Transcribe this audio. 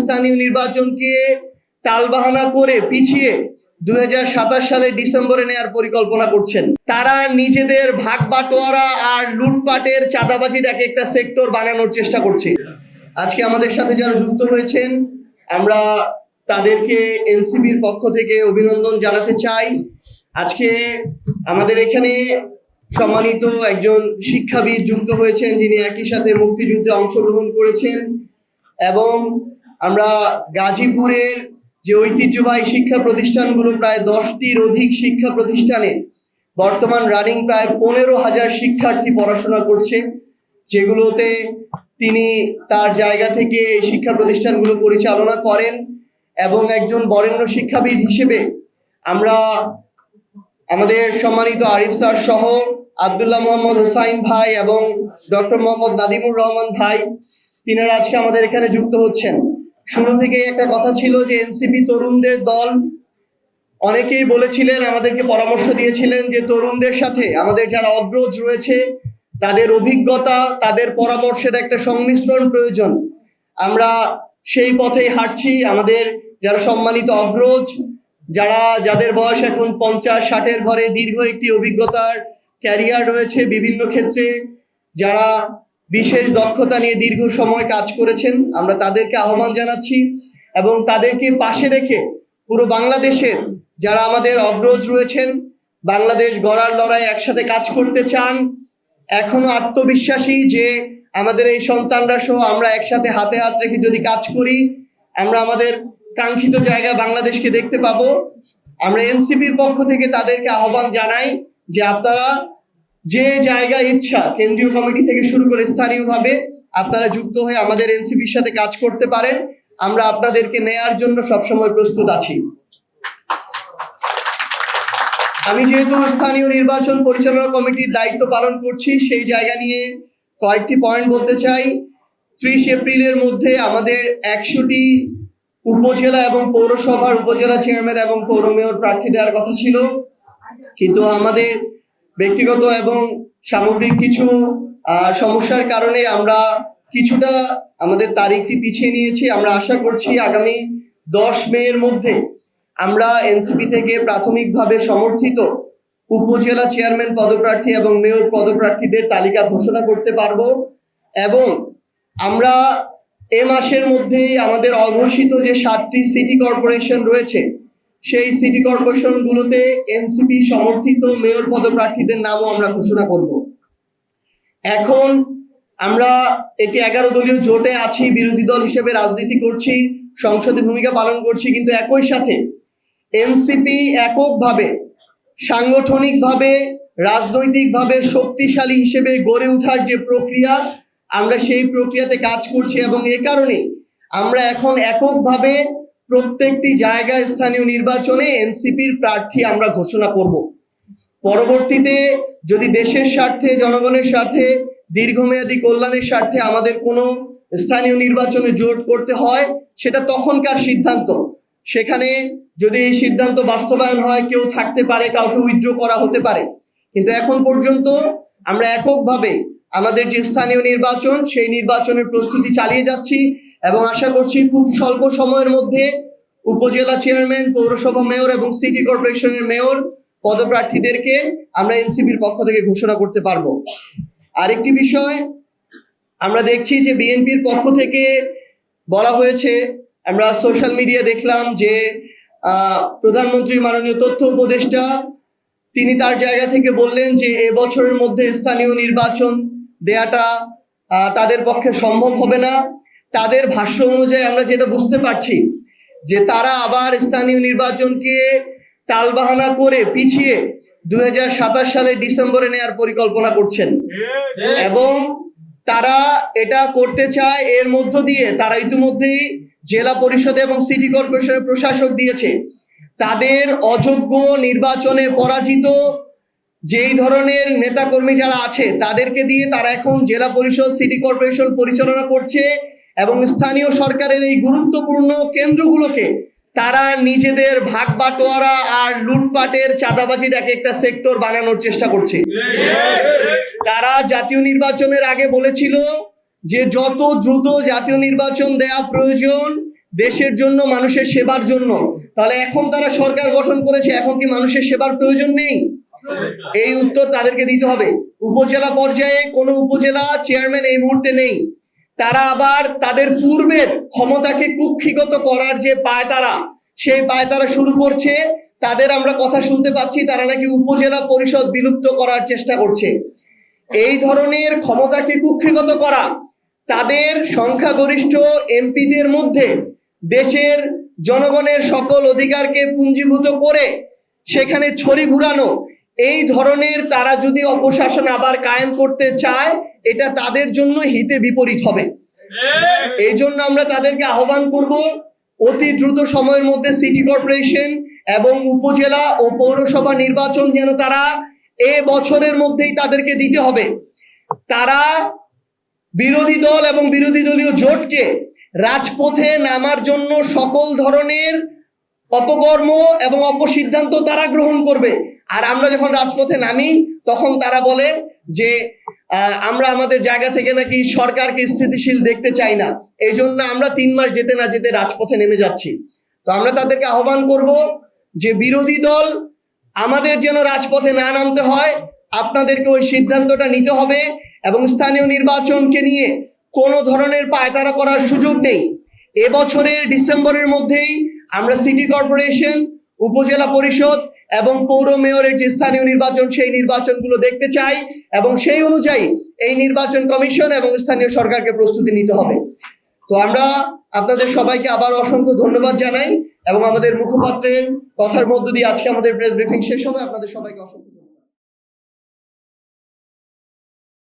স্থানীয় নির্বাচনকে টালবাহানা করে পিছিয়ে 2027 সালের ডিসেম্বরে নেয়ার পরিকল্পনা করছেন। তারা নিজেদের ভাগ বাটোয়ারা আর লুটপাটের চাঁদাবাজির এক একটা সেক্টর বানানোর চেষ্টা করছে। আজকে আমাদের সাথে যারা যুক্ত হয়েছেন আমরা তাদেরকে এনসিপির পক্ষ থেকে অভিনন্দন জানাতে চাই। আজকে আমাদের এখানে সম্মানিত একজন শিক্ষাবিদ যুক্ত হয়েছেন, যিনি একই সাথে মুক্তিযুদ্ধে অংশগ্রহণ করেছেন, এবং আমরা গাজীপুরের যে ঐতিহ্যবাহী শিক্ষা প্রতিষ্ঠানগুলো প্রায় 10টির অধিক শিক্ষা প্রতিষ্ঠানে বর্তমান রানিং প্রায় 15,000 শিক্ষার্থী পড়াশোনা করছে, যেগুলোতে তিনি তার জায়গা থেকে এই শিক্ষা প্রতিষ্ঠানগুলো পরিচালনা করেন। এবং একজন বরেণ্য শিক্ষাবিদ হিসেবে আমরা আমাদের সম্মানিত আরিফ স্যার সহ আব্দুল্লাহ মোহাম্মদ হুসাইন ভাই এবং ডক্টর মোহাম্মদ নাদিমুর রহমান ভাই, তিনারা আজকে আমাদের এখানে যুক্ত হচ্ছেন। শুরু থেকেই একটা কথা ছিল যে এনসিপি তরুণদের দল। অনেকেই বলেছিলেন, আমাদেরকে পরামর্শ দিয়েছিলেন যে তরুণদের সাথে আমাদের যারা অগ্রজ রয়েছে তাদের অভিজ্ঞতা, তাদের পরামর্শের একটা সংমিশ্রণ প্রয়োজন। আমরা সেই পথেই হাঁটছি। আমাদের যারা সম্মানিত অগ্রজ, যাদের বয়স এখন 50-60-এর ঘরে, দীর্ঘ একটি অভিজ্ঞতার ক্যারিয়ার রয়েছে বিভিন্ন ক্ষেত্রে, যারা বিশেষ দক্ষতা নিয়ে দীর্ঘ সময় কাজ করেছেন, আমরা তাদেরকে আহ্বান জানাচ্ছি। এবং তাদেরকে পাশে রেখে পুরো বাংলাদেশের যারা আমাদের অগ্রজ রয়েছেন, বাংলাদেশ গড়ার লড়াই একসাথে কাজ করতে চান, এখনো আত্মবিশ্বাসী যে আমাদের এই সন্তানরা সহ আমরা একসাথে হাতে হাত রেখে যদি কাজ করি আমরা আমাদের কাঙ্ক্ষিত জায়গায় বাংলাদেশকে দেখতে পাবো। আমরা এনসিপির পক্ষ থেকে তাদেরকে আহ্বান জানাই যে আপনারা যে জায়গায় ইচ্ছা, কেন্দ্রীয় কমিটি থেকে শুরু করে স্থানীয়ভাবে আপনারা যুক্ত হয়ে আমাদের এনসিপির সাথে কাজ করতে পারেন। আমরা আপনাদেরকে নেয়ার জন্য সবসময় প্রস্তুত আছি। আমি যেহেতু স্থানীয় নির্বাচন পরিচালনা কমিটির দায়িত্ব পালন করছি, সেই জায়গা নিয়ে কয়েকটি পয়েন্ট বলতে চাই। 30 এপ্রিলের মধ্যে আমাদের 100টি উপজেলা এবং পৌরসভার উপজেলা চেয়ারম্যান এবং পৌর মেয়র প্রার্থী দেওয়ার কথা ছিল, কিন্তু আমাদের ব্যক্তিগত এবং সামগ্রিক কিছু সমস্যার কারণে আমরা কিছুটা আমাদের তারিখটি পিছিয়ে নিয়েছি। আমরা আশা করছি আগামী 10 মের মধ্যে আমরা এনসিপি থেকে প্রাথমিকভাবে সমর্থিত উপজেলা চেয়ারম্যান পদপ্রার্থী এবং মেয়র পদপ্রার্থীদের তালিকা ঘোষণা করতে পারবো। এবং আমরা এ মাসের মধ্যেই আমাদের অঘোষিত যে 7টি সিটি কর্পোরেশন রয়েছে, সেই সিটি কর্পোরেশনগুলোতে এনসিপি সমর্থিত মেয়র পদপ্রার্থীদের নামও আমরা ঘোষণা করব। এখন আমরা একটি 11 দলীয় জোটে আছি, বিরোধী দল হিসেবে রাজনীতি করছি, সংসদে ভূমিকা পালন করছি, কিন্তু একই সাথে এনসিপি এককভাবে সাংগঠনিকভাবে রাজনৈতিকভাবে শক্তিশালী হিসেবে গড়ে ওঠার যে প্রক্রিয়া, আমরা সেই প্রক্রিয়াতে কাজ করছি। এবং এ কারণে আমরা এখন এককভাবে প্রত্যেকটি জায়গায় স্থানীয় নির্বাচনে এনসিপির প্রার্থী আমরা ঘোষণা করব। পরবর্তীতে যদি দেশের স্বার্থে, জনগণের স্বার্থে, দীর্ঘমেয়াদী কল্যাণের স্বার্থে আমাদের কোনো স্থানীয় নির্বাচনে জোট করতে হয়, সেটা তখনকার সিদ্ধান্ত। সেখানে যদি এই সিদ্ধান্ত বাস্তবায়ন হয়, কেউ থাকতে পারে, কাউকে উইথড্র করা হতে পারে, কিন্তু এখন পর্যন্ত আমরা এককভাবে আমাদের যে স্থানীয় নির্বাচন, সেই নির্বাচনের প্রস্তুতি চালিয়ে যাচ্ছি। এবং আশা করছি খুব স্বল্প সময়ের মধ্যে উপজেলা চেয়ারম্যান, পৌরসভা মেয়র এবং সিটি কর্পোরেশনের মেয়র পদপ্রার্থীদেরকে আমরা এনসিপির পক্ষ থেকে ঘোষণা করতে পারবো। আরেকটি বিষয়, আমরা দেখছি যে বিএনপির পক্ষ থেকে বলা হয়েছে, আমরা সোশ্যাল মিডিয়া দেখলাম যে প্রধানমন্ত্রীর মাননীয় তথ্য উপদেষ্টা তিনি তার জায়গা থেকে বললেন যে এবছরের মধ্যে স্থানীয় নির্বাচন দেয়াটা তাদের পক্ষে সম্ভব হবে না। তাদের ভাষ্য অনুযায়ী আমরা যেটা বুঝতে পারছি যে তারা আবার স্থানীয় নির্বাচনকে টালবাহানা করে পিছিয়ে 2027 সালের ডিসেম্বরে নেয়ার পরিকল্পনা করছেন। এবং তারা এটা করতে চায়, এর মধ্য দিয়ে তারা ইতিমধ্যেই জেলা পরিষদ এবং সিটি কর্পোরেশনের প্রশাসক দিয়েছে, তাদের অযোগ্য নির্বাচনে পরাজিত যেই ধরনের নেতাকর্মী যারা আছে তাদেরকে দিয়ে তারা এখন জেলা পরিষদ, সিটি কর্পোরেশন পরিচালনা করছে। এবং স্থানীয় সরকারের এই গুরুত্বপূর্ণ কেন্দ্রগুলোকে তারা নিজেদের ভাগ বাটোয়ারা আর লুটপাটের চাঁদাবাজির এক একটা সেক্টর বানানোর চেষ্টা করছে। তারা জাতীয় নির্বাচনের আগে বলেছিল যে যত দ্রুত জাতীয় নির্বাচন দেয়া প্রয়োজন দেশের জন্য, মানুষের সেবার জন্য, তাহলে এখন তারা সরকার গঠন করেছে, এখন কি মানুষের সেবার প্রয়োজন নেই? এই উত্তর তাদেরকে দিতে হবে। উপজেলা পর্যায়ে কোনো উপজেলা চেয়ারম্যান এই মুহূর্তে নেই। তারা আবার তাদের পূর্বের ক্ষমতাকে কুক্ষিগত করার যে পায়তারা, সেই পায়তারা শুরু করছে। তাদের আমরা কথা শুনতে পাচ্ছি তারা নাকি উপজেলা পরিষদ বিলুপ্ত করার চেষ্টা করছে। এই ধরনের ক্ষমতাকে কুক্ষিগত করা, তাদের সংখ্যাগরিষ্ঠ এমপিদের মধ্যে দেশের জনগণের সকল অধিকারকে পুঞ্জীভূত করে সেখানে ছড়ি ঘুরানো, এই ধরনের তারা যদি অপশাসন আবার কায়েম করতে চায়, এটা তাদের জন্য হিতে বিপরীত হবে। এই জন্য আমরা তাদেরকে আহ্বান করব, অতি দ্রুত সময়ের মধ্যে সিটি কর্পোরেশন এবং উপজেলা ও পৌরসভা নির্বাচন যেন তারা এ বছরের মধ্যেই তাদেরকে দিতে হবে। তারা বিরোধী দল এবং বিরোধী দলীয় জোটকে রাজপথে নামার জন্য সকল ধরনের অপকর্ম এবং অপসিদ্ধান্ত তারা গ্রহণ করবে। আর আমরা যখন রাজপথে নামি তখন তারা বলে যে আমরা আমাদের জায়গা থেকে নাকি সরকারকে স্থিতিশীল দেখতে চাই না, এই জন্য আমরা 3 মাস যেতে না যেতে রাজপথে নেমে যাচ্ছি। তো আমরা তাদেরকে আহ্বান করব যে বিরোধী দল আমাদের যেন রাজপথে না নামতে হয়, আপনাদেরকে ওই সিদ্ধান্তটা নিতে হবে এবং স্থানীয় নির্বাচনকে নিয়ে কোনো ধরনের পায়তারা করার সুযোগ নেই। এবছরের ডিসেম্বরের মধ্যেই আমরা সিটি কর্পোরেশন, উপজেলা পরিষদ এবং পৌর মেয়রের যে স্থানীয় নির্বাচন, সেই নির্বাচনগুলো দেখতে চাই এবং সেই অনুযায়ী এই নির্বাচন কমিশন এবং স্থানীয় সরকারকে প্রস্তুতি নিতে হবে। তো আমরা আপনাদের সবাইকে আবার অসংখ্য ধন্যবাদ জানাই এবং আমাদের মুখপাত্রের কথার মধ্য দিয়ে আজকে আমাদের প্রেস ব্রিফিং শেষ হবে। আপনাদের সবাইকে অসংখ্য